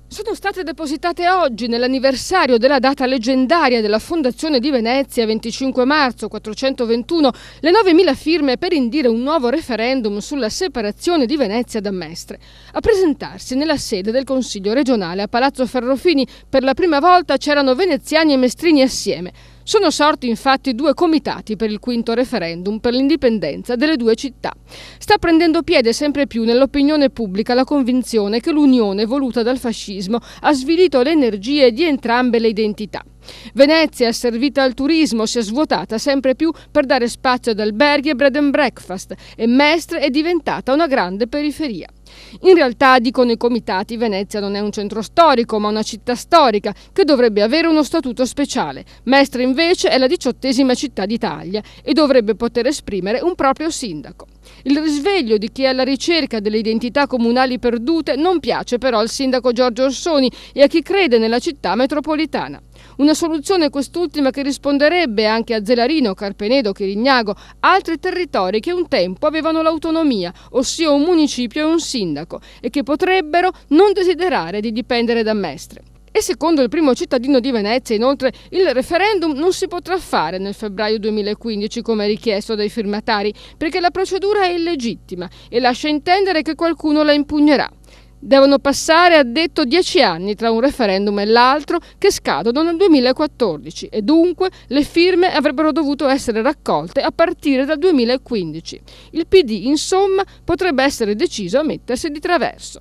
Sono state depositate oggi, nell'anniversario della data leggendaria della fondazione di Venezia, 25 marzo 421, le 9.000 firme per indire un nuovo referendum sulla separazione di Venezia da Mestre. A presentarsi nella sede del Consiglio regionale a Palazzo Ferrofini per la prima volta c'erano veneziani e mestrini assieme. Sono sorti infatti due comitati per il quinto referendum per l'indipendenza delle due città. Sta prendendo piede sempre più nell'opinione pubblica la convinzione che l'unione voluta dal fascismo ha svilito le energie di entrambe le identità. Venezia, asservita al turismo, si è svuotata sempre più per dare spazio ad alberghi e bread and breakfast e Mestre è diventata una grande periferia. In realtà, dicono i comitati, Venezia non è un centro storico, ma una città storica che dovrebbe avere uno statuto speciale. Mestre invece è la 18ª città d'Italia e dovrebbe poter esprimere un proprio sindaco. Il risveglio di chi è alla ricerca delle identità comunali perdute non piace però al sindaco Giorgio Orsoni e a chi crede nella città metropolitana. Una soluzione quest'ultima che risponderebbe anche a Zelarino, Carpenedo, Chirignago, altri territori che un tempo avevano l'autonomia, ossia un municipio e un sindaco, e che potrebbero non desiderare di dipendere da Mestre. E secondo il primo cittadino di Venezia, inoltre, il referendum non si potrà fare nel febbraio 2015 come richiesto dai firmatari, perché la procedura è illegittima e lascia intendere che qualcuno la impugnerà. Devono passare, ha detto, 10 anni tra un referendum e l'altro che scadono nel 2014 e dunque le firme avrebbero dovuto essere raccolte a partire dal 2015. Il PD, insomma, potrebbe essere deciso a mettersi di traverso.